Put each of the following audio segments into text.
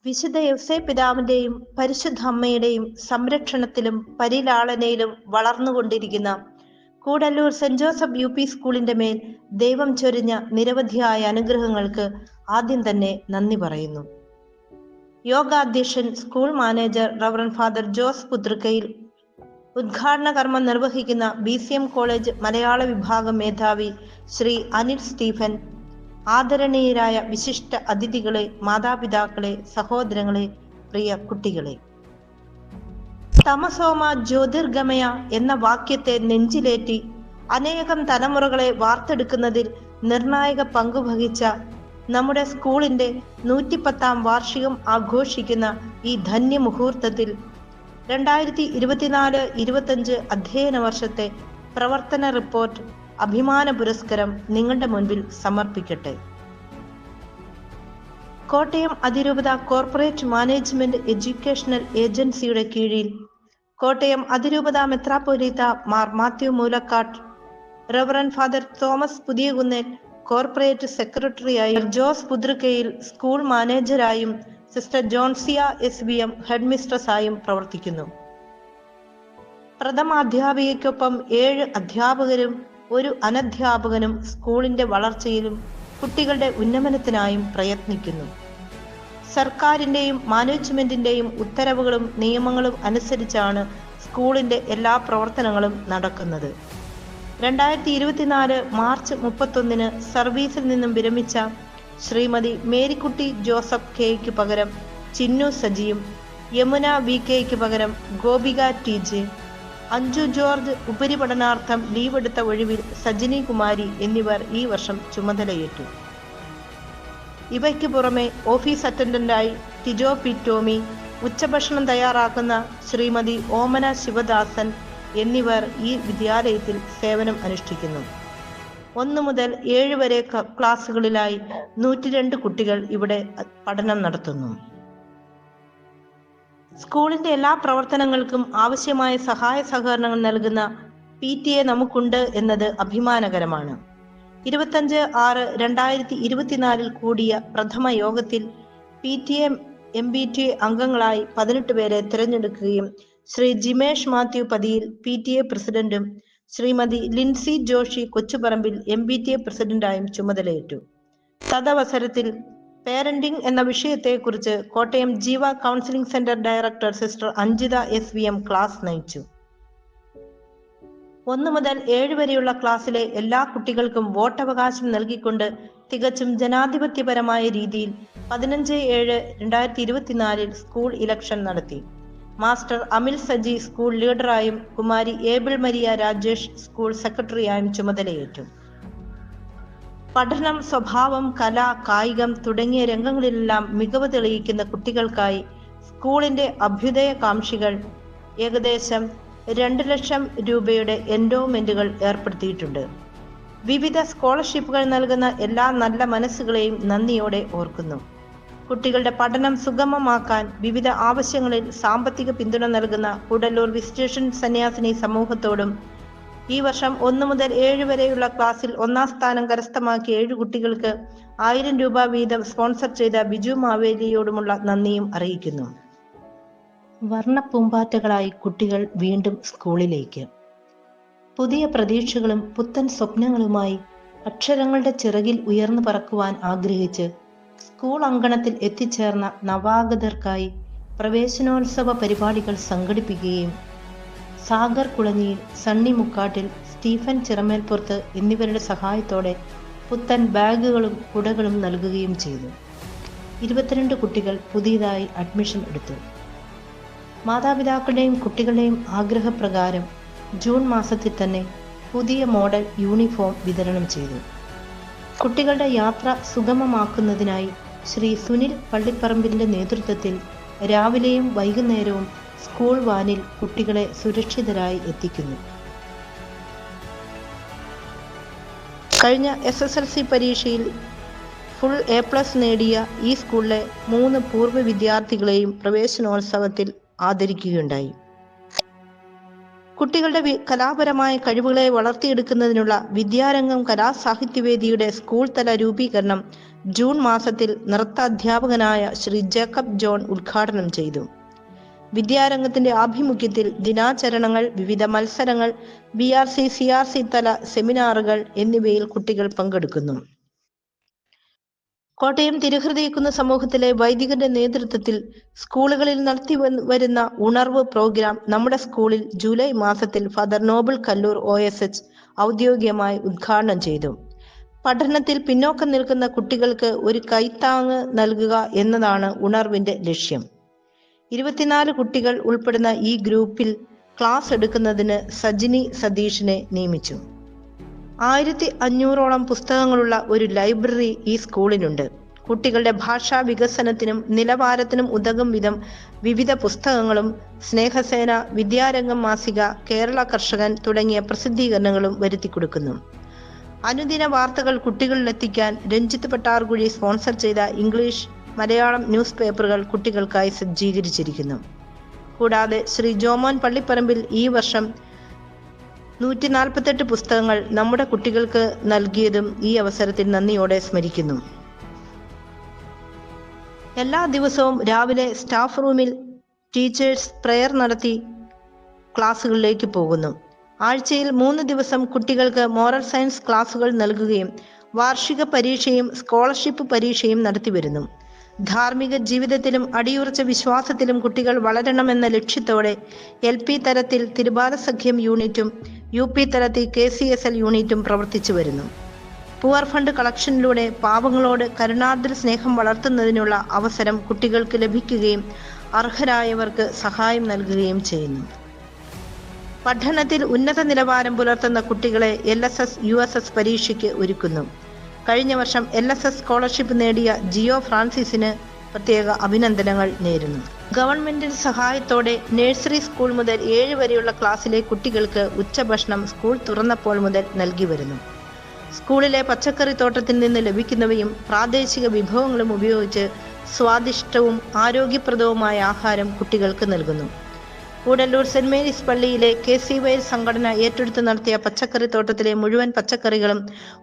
വിശുദ്ധ യൗസേ പിതാവിന്റെയും പരിശുദ്ധ അമ്മയുടെയും സംരക്ഷണത്തിലും പരിലാളനയിലും വളർന്നുകൊണ്ടിരിക്കുന്ന Koodallur saint Joseph U P സ്കൂളിന്റെ മേൽ ദൈവം ചൊരിഞ്ഞ നിരവധിയായ അനുഗ്രഹങ്ങൾക്ക് ആദ്യം തന്നെ നന്ദി പറയുന്നു. യോഗാധ്യക്ഷൻ school manager reverend father Jose Puthrukkayil, ഉദ്ഘാടന കർമ്മം നിർവഹിക്കുന്ന BCM കോളേജ് മലയാള വിഭാഗം മേധാവി ശ്രീ അനിൽ സ്റ്റീഫൻ, ആദരണീയരായ വിശിഷ്ട അതിഥികളെ, മാതാപിതാക്കളെ, സഹോദരങ്ങളെ, പ്രിയ കുട്ടികളെ. തമസോമ ജ്യോതിർഗമയ എന്ന വാക്യത്തെ നെഞ്ചിലേറ്റി അനേകം തലമുറകളെ വാർത്തെടുക്കുന്നതിൽ നിർണായക പങ്കുവഹിച്ച നമ്മുടെ സ്കൂളിന്റെ 110ാം വാർഷികം ആഘോഷിക്കുന്ന ഈ ധന്യമുഹൂർത്തത്തിൽ 2024-25 അധ്യയന വർഷത്തെ പ്രവർത്തന റിപ്പോർട്ട് അഭിമാന പുരസ്കാരം നിങ്ങളുടെ മുൻപിൽ സമർപ്പിക്കട്ടെ. കോട്ടയം അതിരൂപത കോർപ്പറേറ്റ് മാനേജ്മെന്റ് എഡ്യൂക്കേഷണൽ ഏജൻസിയുടെ കീഴിൽ കോട്ടയം അതിരൂപത മെത്രാപ്പൊലീത്ത Mar Mathew Moolakkattu, reverend father Thomas Puthiyakunnel corporate സെക്രട്ടറിയായും, ജോസ് പുതൃക്കയിൽ സ്കൂൾ മാനേജരായും, സിസ്റ്റർ ജോൺസിയ SBM ഹെഡ് മിസ്ട്രസായും പ്രവർത്തിക്കുന്നു. പ്രഥമാധ്യാപികയ്ക്കൊപ്പം 7 അധ്യാപകരും 1 അനധ്യാപകനും സ്കൂളിന്റെ വളർച്ചയിലും കുട്ടികളുടെ ഉന്നമനത്തിനായും പ്രയത്നിക്കുന്നു. സർക്കാരിന്റെയും മാനേജ്മെന്റിന്റെയും ഉത്തരവുകളും നിയമങ്ങളും അനുസരിച്ചാണ് സ്കൂളിന്റെ എല്ലാ പ്രവർത്തനങ്ങളും നടക്കുന്നത്. 2024 മാർച്ച് 31 സർവീസിൽ നിന്നും വിരമിച്ച ശ്രീമതി മേരിക്കുട്ടി ജോസഫ് കെയ്ക്ക് പകരം ചിന്നു സജിയും, യമുന VK പകരം ഗോപിക TJ, അഞ്ജു ജോർജ് ഉപരിപഠനാർത്ഥം ലീവെടുത്ത ഒഴിവിൽ സജിനി കുമാരി എന്നിവർ ഈ വർഷം ചുമതലയേറ്റു. ഇവയ്ക്ക് പുറമെ ഓഫീസ് അറ്റൻഡന്റായി ടിജോ പി ടോമി, ഉച്ചഭക്ഷണം തയ്യാറാക്കുന്ന ശ്രീമതി ഓമന ശിവദാസൻ എന്നിവർ ഈ വിദ്യാലയത്തിൽ സേവനം അനുഷ്ഠിക്കുന്നു. 1 മുതൽ 7 വരെ ക്ലാസ്സുകളിലായി 102 കുട്ടികൾ ഇവിടെ പഠനം നടത്തുന്നു. സ്കൂളിന്റെ എല്ലാ പ്രവർത്തനങ്ങൾക്കും ആവശ്യമായ സഹായ സഹകരണങ്ങൾ നൽകുന്ന PTA നമുക്കുണ്ട് എന്നത് അഭിമാനകരമാണ്. 25/6/2024 കൂടിയ പ്രഥമ യോഗത്തിൽ PTA MBTA അംഗങ്ങളായി 18 പേരെ തിരഞ്ഞെടുക്കുകയും ശ്രീ ജിമേഷ് മാത്യു പതിയിൽ PTA പ്രസിഡന്റും ശ്രീമതി ലിൻസി ജോഷി കൊച്ചുപറമ്പിൽ MBTA പ്രസിഡന്റായും ചുമതലയേറ്റു. തദവസരത്തിൽ പേരന്റിംഗ് എന്ന വിഷയത്തെക്കുറിച്ച് കോട്ടയം ജീവ counselling centre director sister Anjitha SVM class നയിച്ചു. 1 മുതൽ 7 വരെയുള്ള ക്ലാസ്സിലെ എല്ലാ കുട്ടികൾക്കും വോട്ടവകാശം നൽകിക്കൊണ്ട് തികച്ചും ജനാധിപത്യപരമായ രീതിയിൽ 15/7/2024 സ്കൂൾ ഇലക്ഷൻ നടത്തി. മാസ്റ്റർ അമിൽ സജി സ്കൂൾ ലീഡറായും കുമാരി ഏബിൾ മരിയ രാജേഷ് സ്കൂൾ സെക്രട്ടറിയായും ചുമതലയേറ്റു. പഠനം, സ്വഭാവം, കല, കായികം തുടങ്ങിയ രംഗങ്ങളിലെല്ലാം മികവ് തെളിയിക്കുന്ന കുട്ടികൾക്കായി സ്കൂളിന്റെ അഭ്യുദയകാംക്ഷികൾ ഏകദേശം 2 ലക്ഷം രൂപയുടെ എൻഡോമെന്റുകൾ ഏർപ്പെടുത്തിയിട്ടുണ്ട്. വിവിധ സ്കോളർഷിപ്പുകൾ നൽകുന്ന എല്ലാ നല്ല മനസ്സുകളെയും നന്ദിയോടെ ഓർക്കുന്നു. കുട്ടികളുടെ പഠനം സുഗമമാക്കാൻ വിവിധ ആവശ്യങ്ങളിൽ സാമ്പത്തിക പിന്തുണ നൽകുന്ന കൂടല്ലൂർ വിസിറ്റേഷൻ സന്യാസിനി സമൂഹത്തോടും ഈ വർഷം 1 മുതൽ 7 വരെയുള്ള ക്ലാസ്സിൽ 1ാം സ്ഥാനം കരസ്ഥമാക്കിയ 7 കുട്ടികൾക്ക് 1000 രൂപ വീതം സ്പോൺസർ ചെയ്ത ബിജു മാവേലിയോടുമുള്ള നന്ദിയും അറിയിക്കുന്നു. വർണ്ണപ്പൂമ്പാറ്റകളായി കുട്ടികൾ വീണ്ടും സ്കൂളിലേക്ക്. പുതിയ പ്രതീക്ഷകളും പുത്തൻ സ്വപ്നങ്ങളുമായി അക്ഷരങ്ങളുടെ ചിറകിൽ ഉയർന്നു പറക്കുവാൻ ആഗ്രഹിച്ച് സ്കൂൾ അങ്കണത്തിൽ എത്തിച്ചേർന്ന നവാഗതർക്കായി പ്രവേശനോത്സവ പരിപാടികൾ സംഘടിപ്പിക്കുകയും സാഗർ കുളഞ്ഞിയിൽ, സണ്ണി മുക്കാട്ടിൽ, സ്റ്റീഫൻ ചിറമേൽപ്പുറത്ത് എന്നിവരുടെ സഹായത്തോടെ പുത്തൻ ബാഗുകളും കുടകളും നൽകുകയും ചെയ്തു. 22 കുട്ടികൾ പുതിയതായി അഡ്മിഷൻ എടുത്തു. മാതാപിതാക്കളുടെയും കുട്ടികളുടെയും ആഗ്രഹപ്രകാരം ജൂൺ മാസത്തിൽ തന്നെ പുതിയ മോഡൽ യൂണിഫോം വിതരണം ചെയ്തു. കുട്ടികളുടെ യാത്ര സുഗമമാക്കുന്നതിനായി ശ്രീ സുനിൽ പള്ളിപ്പറമ്പിലിന്റെ നേതൃത്വത്തിൽ രാവിലെയും വൈകുന്നേരവും സ്കൂൾ വാനിൽ കുട്ടികളെ സുരക്ഷിതരായി എത്തിക്കുന്നു. കഴിഞ്ഞ SSLC പരീക്ഷയിൽ ഫുൾ A+ നേടിയ ഈ സ്കൂളിലെ 3 പൂർവ്വ വിദ്യാർത്ഥികളെയും പ്രവേശനോത്സവത്തിൽ ആദരിക്കുകയുണ്ടായി. കുട്ടികളുടെ കലാപരമായ കഴിവുകളെ വളർത്തിയെടുക്കുന്നതിനുള്ള വിദ്യാരംഗം കലാസാഹിത്യവേദിയുടെ സ്കൂൾ തല രൂപീകരണം ജൂൺ മാസത്തിൽ നൃത്താധ്യാപകനായ ശ്രീ ജേക്കബ് ജോൺ ഉദ്ഘാടനം ചെയ്തു. വിദ്യാരംഗത്തിന്റെ ആഭിമുഖ്യത്തിൽ ദിനാചരണങ്ങൾ, വിവിധ മത്സരങ്ങൾ, BRC CRC തല സെമിനാറുകൾ എന്നിവയിൽ കുട്ടികൾ പങ്കെടുക്കുന്നു. കോട്ടയം തിരുഹൃദയക്കുന്ന് സമൂഹത്തിലെ വൈദികരുടെ നേതൃത്വത്തിൽ സ്കൂളുകളിൽ നടത്തി വരുന്ന ഉണർവ് പ്രോഗ്രാം നമ്മുടെ സ്കൂളിൽ ജൂലൈ മാസത്തിൽ ഫാദർ നോബിൾ കല്ലൂർ OSH ഔദ്യോഗികമായി ഉദ്ഘാടനം ചെയ്തു. പഠനത്തിൽ പിന്നോക്കം നിൽക്കുന്ന കുട്ടികൾക്ക് ഒരു കൈത്താങ്ങ് നൽകുക എന്നതാണ് ഉണർവിന്റെ ലക്ഷ്യം. 24 കുട്ടികൾ ഉൾപ്പെടുന്ന ഈ ഗ്രൂപ്പിൽ ക്ലാസ് എടുക്കുന്നതിന് സജിനി സതീഷിനെ നിയമിച്ചു. 1500ഓളം പുസ്തകങ്ങളുള്ള ഒരു ലൈബ്രറി ഈ സ്കൂളിനുണ്ട്. കുട്ടികളുടെ ഭാഷാ വികസനത്തിനും നിലവാരത്തിനും ഉതകും വിധം വിവിധ പുസ്തകങ്ങളും സ്നേഹസേന, വിദ്യാരംഗം മാസിക, കേരള കർഷകൻ തുടങ്ങിയ പ്രസിദ്ധീകരണങ്ങളും വരുത്തി കൊടുക്കുന്നു. അനുദിന വാർത്തകൾ കുട്ടികളിലെത്തിക്കാൻ രഞ്ജിത്ത് പട്ടാർകുഴി സ്പോൺസർ ചെയ്ത ഇംഗ്ലീഷ്, മലയാളം ന്യൂസ് പേപ്പറുകൾ കുട്ടികൾക്കായി സജ്ജീകരിച്ചിരിക്കുന്നു. കൂടാതെ ശ്രീ ജോമോൻ പള്ളിപ്പറമ്പിൽ ഈ വർഷം 148 പുസ്തകങ്ങൾ നമ്മുടെ കുട്ടികൾക്ക് നൽകിയതും ഈ അവസരത്തിൽ നന്ദിയോടെ സ്മരിക്കുന്നു. എല്ലാ ദിവസവും രാവിലെ സ്റ്റാഫ് റൂമിൽ ടീച്ചേഴ്സ് പ്രെയർ നടത്തി ക്ലാസ്സുകളിലേക്ക് പോകുന്നു. ആഴ്ചയിൽ 3 ദിവസം കുട്ടികൾക്ക് മോറൽ സയൻസ് ക്ലാസുകൾ നൽകുകയും വാർഷിക പരീക്ഷയും സ്കോളർഷിപ്പ് പരീക്ഷയും നടത്തിവരുന്നു. ധാർമ്മിക ജീവിതത്തിലും അടിയുറച്ച വിശ്വാസത്തിലും കുട്ടികൾ വളരണമെന്ന ലക്ഷ്യത്തോടെ LP തലത്തിൽ തിരുബാല സഖ്യം യൂണിറ്റും UP തലത്തിൽ KCSL യൂണിറ്റും പ്രവർത്തിച്ചു വരുന്നു. പുവർ ഫണ്ട് കളക്ഷനിലൂടെ പാവങ്ങളോട് കരുണാർദ്ര സ്നേഹം വളർത്തുന്നതിനുള്ള അവസരം കുട്ടികൾക്ക് ലഭിക്കുകയും അർഹരായവർക്ക് സഹായം നൽകുകയും ചെയ്യുന്നു. പഠനത്തിൽ ഉന്നത നിലവാരം പുലർത്തുന്ന കുട്ടികളെ LSS USS പരീക്ഷയ്ക്ക് ഒരുക്കുന്നു. കഴിഞ്ഞ വർഷം LSS സ്കോളർഷിപ്പ് നേടിയ ജിയോ ഫ്രാൻസിസിന് പ്രത്യേക അഭിനന്ദനങ്ങൾ നേരുന്നു. ഗവൺമെന്റിന്റെ സഹായത്തോടെ നഴ്സറി സ്കൂൾ മുതൽ 7 വരെയുള്ള ക്ലാസ്സിലെ കുട്ടികൾക്ക് ഉച്ചഭക്ഷണം സ്കൂൾ തുറന്നപ്പോൾ മുതൽ നൽകി വരുന്നു. സ്കൂളിലെ പച്ചക്കറി തോട്ടത്തിൽ നിന്ന് ലഭിക്കുന്നവയും പ്രാദേശിക വിഭവങ്ങളും ഉപയോഗിച്ച് സ്വാദിഷ്ടവും ആരോഗ്യപ്രദവുമായ ആഹാരം കുട്ടികൾക്ക് നൽകുന്നു. കൂടല്ലൂർ സെന്റ് മേരീസ് പള്ളിയിലെ KCY സംഘടന ഏറ്റെടുത്ത് നടത്തിയ പച്ചക്കറി തോട്ടത്തിലെ മുഴുവൻ പച്ചക്കറികളും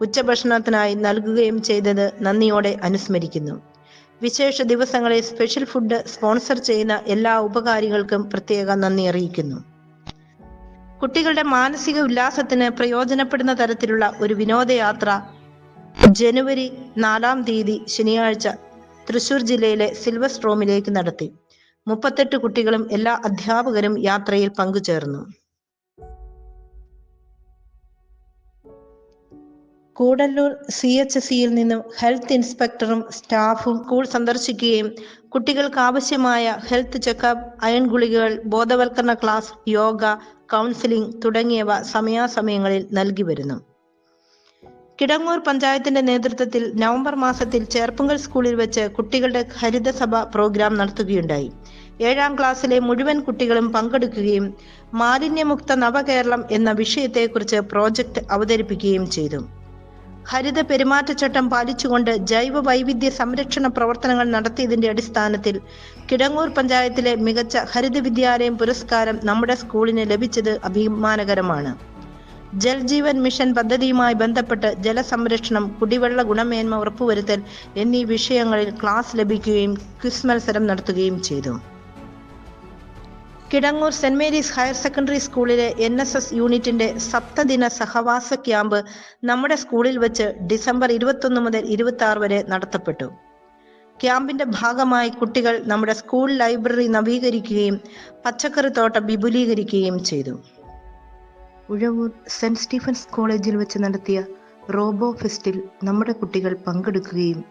ഉച്ചഭക്ഷണത്തിനായി നൽകുകയും ചെയ്തത് നന്ദിയോടെ അനുസ്മരിക്കുന്നു. വിശേഷ ദിവസങ്ങളിൽ സ്പെഷ്യൽ ഫുഡ് സ്പോൺസർ ചെയ്യുന്ന എല്ലാ ഉപകാരികൾക്കും പ്രത്യേക നന്ദി അറിയിക്കുന്നു. കുട്ടികളുടെ മാനസിക ഉല്ലാസത്തിന് പ്രയോജനപ്പെടുന്ന തരത്തിലുള്ള ഒരു വിനോദയാത്ര ജനുവരി 4-ാം തീയതി ശനിയാഴ്ച തൃശൂർ ജില്ലയിലെ സിൽവർസ്ട്രോമിലേക്ക് നടത്തി. 38 കുട്ടികളും എല്ലാ അധ്യാപകരും യാത്രയിൽ പങ്കുചേർന്നു. കൂടല്ലൂർ CHSയിൽ നിന്നും ഹെൽത്ത് ഇൻസ്പെക്ടറും സ്റ്റാഫും സ്കൂൾ സന്ദർശിക്കുകയും കുട്ടികൾക്ക് ആവശ്യമായ ഹെൽത്ത് ചെക്കപ്പ്, അയൺ ഗുളികകൾ, ബോധവൽക്കരണ ക്ലാസ്, യോഗ, കൗൺസിലിംഗ് തുടങ്ങിയവ സമയാസമയങ്ങളിൽ നൽകി വരുന്നു. കിടങ്ങൂർ പഞ്ചായത്തിന്റെ നേതൃത്വത്തിൽ നവംബർ മാസത്തിൽ ചേർപ്പുങ്കൽ സ്കൂളിൽ വെച്ച് കുട്ടികളുടെ ഹരിതസഭ പ്രോഗ്രാം നടത്തുകയുണ്ടായി. 7ാം ക്ലാസ്സിലെ മുഴുവൻ കുട്ടികളും പങ്കെടുക്കുകയും മാലിന്യമുക്ത നവകേരളം എന്ന വിഷയത്തെക്കുറിച്ച് പ്രോജക്റ്റ് അവതരിപ്പിക്കുകയും ചെയ്തു. ഹരിത പെരുമാറ്റച്ചട്ടം പാലിച്ചുകൊണ്ട് ജൈവ വൈവിധ്യ സംരക്ഷണ പ്രവർത്തനങ്ങൾ നടത്തിയതിന്റെ അടിസ്ഥാനത്തിൽ കിടങ്ങൂർ പഞ്ചായത്തിലെ മികച്ച ഹരിത വിദ്യാലയം പുരസ്കാരം നമ്മുടെ സ്കൂളിന് ലഭിച്ചത് അഭിമാനകരമാണ്. ജൽജീവൻ മിഷൻ പദ്ധതിയുമായി ബന്ധപ്പെട്ട് ജലസംരക്ഷണം, കുടിവെള്ള ഗുണമേന്മ ഉറപ്പുവരുത്തൽ എന്നീ വിഷയങ്ങളിൽ ക്ലാസ് ലഭിക്കുകയും ക്വിസ് മത്സരം നടത്തുകയും ചെയ്തു. Kidangoor saint Mary's higher secondary സ്കൂളിലെ NSS യൂണിറ്റിന്റെ സപ്തദിന സഹവാസ ക്യാമ്പ് നമ്മുടെ സ്കൂളിൽ വെച്ച് ഡിസംബർ 21 മുതൽ 26 വരെ നടത്തപ്പെട്ടു. ക്യാമ്പിന്റെ ഭാഗമായി കുട്ടികൾ നമ്മുടെ സ്കൂൾ ലൈബ്രറി നവീകരിക്കുകയും പച്ചക്കറിത്തോട്ടം വിപുലീകരിക്കുകയും ചെയ്തു. ഉഴവൂർ സെന്റ് സ്റ്റീഫൻസ് കോളേജിൽ വെച്ച് നടത്തിയ റോബോ ഫെസ്റ്റിൽ നമ്മുടെ കുട്ടികൾ പങ്കെടുക്കുകയും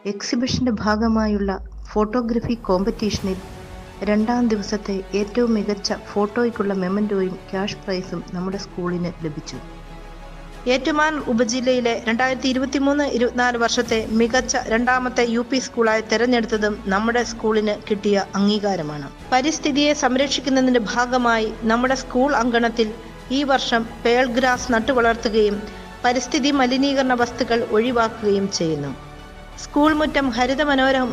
എക്സിബിഷന്റെ ഭാഗമായുള്ള ഫോട്ടോഗ്രഫി കോമ്പറ്റീഷനിൽ 2ാം ദിവസത്തെ ഏറ്റവും മികച്ച ഫോട്ടോയ്ക്കുള്ള മെമന്റോയും ക്യാഷ് പ്രൈസും നമ്മുടെ സ്കൂളിന് ലഭിച്ചു. ഏറ്റുമാനൂർ ഉപജില്ലയിലെ 2023-24 വർഷത്തെ മികച്ച 2ാമത്തെ UP സ്കൂളായി തെരഞ്ഞെടുത്തതും നമ്മുടെ സ്കൂളിന് കിട്ടിയ അംഗീകാരമാണ്. പരിസ്ഥിതിയെ സംരക്ഷിക്കുന്നതിന്റെ ഭാഗമായി നമ്മുടെ സ്കൂൾ അങ്കണത്തിൽ ഈ വർഷം പേൾ ഗ്രാസ് നട്ടുവളർത്തുകയും പരിസ്ഥിതി മലിനീകരണ വസ്തുക്കൾ ഒഴിവാക്കുകയും ചെയ്യുന്നു. സ്കൂൾ മുറ്റം ഹരിത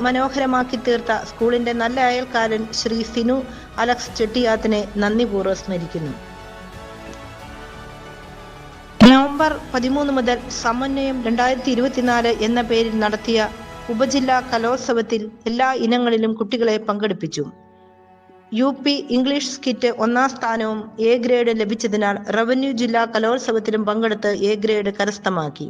മനോഹരമാക്കി തീർത്ത സ്കൂളിന്റെ നല്ല അയൽക്കാരൻ ശ്രീ സിനു അലക്സ് ചെട്ടിയാത്തിനെ നന്ദിപൂർവ്വം സ്മരിക്കുന്നു. നവംബർ 13 മുതൽ സമന്വയം 2024 എന്ന പേരിൽ നടത്തിയ ഉപജില്ലാ കലോത്സവത്തിൽ എല്ലാ ഇനങ്ങളിലും കുട്ടികളെ പങ്കെടുപ്പിച്ചു. UP ഇംഗ്ലീഷ് സ്കിറ്റ് 1ാം സ്ഥാനവും A ഗ്രേഡ് ലഭിച്ചതിനാൽ റവന്യൂ ജില്ലാ കലോത്സവത്തിലും പങ്കെടുത്ത് A ഗ്രേഡ് കരസ്ഥമാക്കി.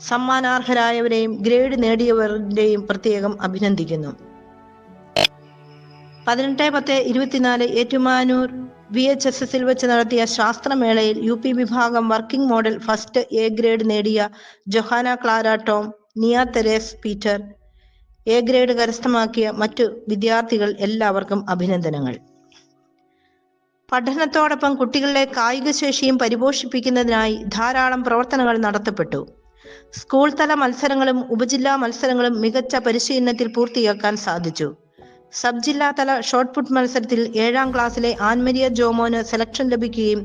സമ്മാനാർഹരായവരെയും ഗ്രേഡ് നേടിയവരുടെയും പ്രത്യേകം അഭിനന്ദിക്കുന്നു. 18-10-24 ഏറ്റുമാനൂർ VHSSൽ വെച്ച് നടത്തിയ ശാസ്ത്രമേളയിൽ UP വിഭാഗം working model first A grade നേടിയ ജൊഹാന ക്ലാര ടോം, നിയ തെരേസ് പീറ്റർ, A ഗ്രേഡ് കരസ്ഥമാക്കിയ മറ്റു വിദ്യാർത്ഥികൾ എല്ലാവർക്കും അഭിനന്ദനങ്ങൾ. പഠനത്തോടൊപ്പം കുട്ടികളുടെ കായികശേഷിയും പരിപോഷിപ്പിക്കുന്നതിനായി ധാരാളം പ്രവർത്തനങ്ങൾ നടത്തപ്പെട്ടു. സ്കൂൾ തല മത്സരങ്ങളും ഉപജില്ലാ മത്സരങ്ങളും മികച്ച പരിശീലനത്തിൽ പൂർത്തിയാക്കാൻ സാധിച്ചു. സബ് ജില്ലാതല ഷോട്ട്പുട്ട് മത്സരത്തിൽ 7ാം ക്ലാസ്സിലെ ആൻമരിയ ജോമോന് സെലക്ഷൻ ലഭിക്കുകയും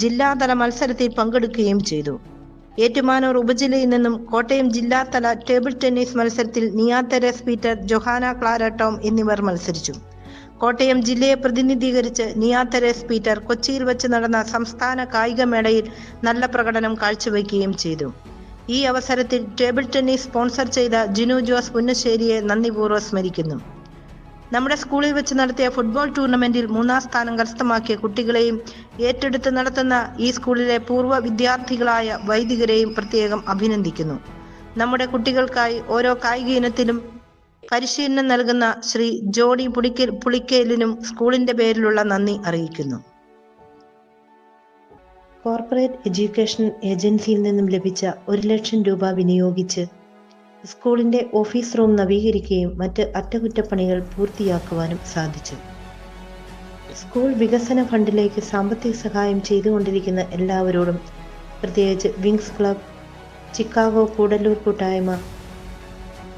ജില്ലാതല മത്സരത്തിൽ പങ്കെടുക്കുകയും ചെയ്തു. ഏറ്റുമാനൂർ ഉപജില്ലയിൽ നിന്നും കോട്ടയം ജില്ലാതല ടേബിൾ ടെന്നീസ് മത്സരത്തിൽ നിയ Therese Peter, Johanna Clara Tom എന്നിവർ മത്സരിച്ചു. കോട്ടയം ജില്ലയെ പ്രതിനിധീകരിച്ച് നിയ തെരേസ് പീറ്റർ കൊച്ചിയിൽ വെച്ച് നടന്ന സംസ്ഥാന കായികമേളയിൽ നല്ല പ്രകടനം കാഴ്ചവെക്കുകയും ചെയ്തു. ഈ അവസരത്തിൽ ടേബിൾ ടെന്നീസ് സ്പോൺസർ ചെയ്ത ജിനു ജോസ് പുന്നശ്ശേരിയെ നന്ദിപൂർവ്വം സ്മരിക്കുന്നു. നമ്മുടെ സ്കൂളിൽ വെച്ച് നടത്തിയ ഫുട്ബോൾ ടൂർണമെന്റിൽ 3ാം സ്ഥാനം കരസ്ഥമാക്കിയ കുട്ടികളെയും ഏറ്റെടുത്ത് നടത്തുന്ന ഈ സ്കൂളിലെ പൂർവ്വ വിദ്യാർത്ഥികളായ വൈദികരെയും പ്രത്യേകം അഭിനന്ദിക്കുന്നു. നമ്മുടെ കുട്ടികൾക്കായി ഓരോ കായിക ഇനത്തിലും പരിശീലനം നൽകുന്ന ശ്രീ ജോഡി പുളിക്കേലിനും സ്കൂളിന്റെ പേരിലുള്ള നന്ദി അറിയിക്കുന്നു. കോർപ്പറേറ്റ് എഡ്യൂക്കേഷൻ ഏജൻസിയിൽ നിന്നും ലഭിച്ച 1 ലക്ഷം രൂപ വിനിയോഗിച്ച് സ്കൂളിന്റെ ഓഫീസ് റൂം നവീകരിക്കുകയും മറ്റ് അറ്റകുറ്റപ്പണികൾ പൂർത്തിയാക്കുവാനും സാധിച്ചു. സ്കൂൾ വികസന ഫണ്ടിലേക്ക് സാമ്പത്തിക സഹായം ചെയ്തുകൊണ്ടിരിക്കുന്ന എല്ലാവരോടും, പ്രത്യേകിച്ച് വിങ്സ് ക്ലബ്, ചിക്കാഗോ കൂടല്ലൂർ കൂട്ടായ്മ,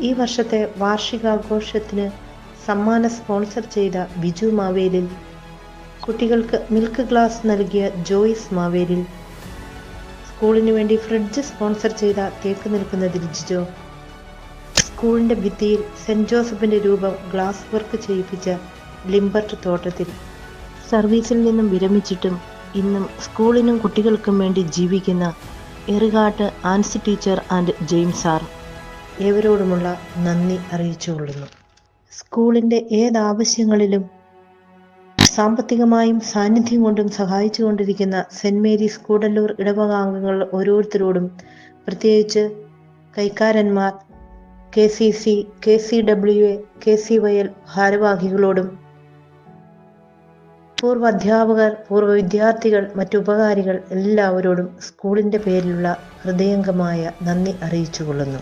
ഈ വർഷത്തെ വാർഷികാഘോഷത്തിന് സമ്മാന സ്പോൺസർ ചെയ്ത ബിജു മാവേലിൽ, കുട്ടികൾക്ക് മിൽക്ക് ഗ്ലാസ് നൽകിയ ജോയ്സ് മാവേലിൽ, സ്കൂളിനു വേണ്ടി ഫ്രിഡ്ജ് സ്പോൺസർ ചെയ്ത തേക്ക് നിൽക്കുന്ന ജിജോ, സ്കൂളിന്റെ ഭിത്തിയിൽ സെന്റ് ജോസഫിന്റെ രൂപം ഗ്ലാസ് വർക്ക് ചെയ്യിപ്പിച്ച ലിംബർട്ട് തോട്ടത്തിൽ, സർവീസിൽ നിന്നും വിരമിച്ചിട്ടും ഇന്നും സ്കൂളിനും കുട്ടികൾക്കും വേണ്ടി ജീവിക്കുന്ന Erikattu Ancy teacher and James sir, ഏവരോടുമുള്ള നന്ദി അറിയിച്ചുകൊള്ളുന്നു. സ്കൂളിന്റെ ഏതാവശ്യങ്ങളിലും സാമ്പത്തികമായും സാന്നിധ്യം കൊണ്ടും സഹായിച്ചുകൊണ്ടിരിക്കുന്ന സെന്റ് മേരീസ് കൂടല്ലൂർ ഇടവകാംഗങ്ങൾ ഓരോരുത്തരോടും, പ്രത്യേകിച്ച് കൈക്കാരന്മാർ, KCC, KCWA, KCYL ഭാരവാഹികളോടും, പൂർവ്വ അധ്യാപകർ, പൂർവ്വ വിദ്യാർത്ഥികൾ, മറ്റു ഉപകാരികൾ എല്ലാവരോടും സ്കൂളിന്റെ പേരിലുള്ള ഹൃദയംഗമായ നന്ദി അറിയിച്ചുകൊള്ളുന്നു.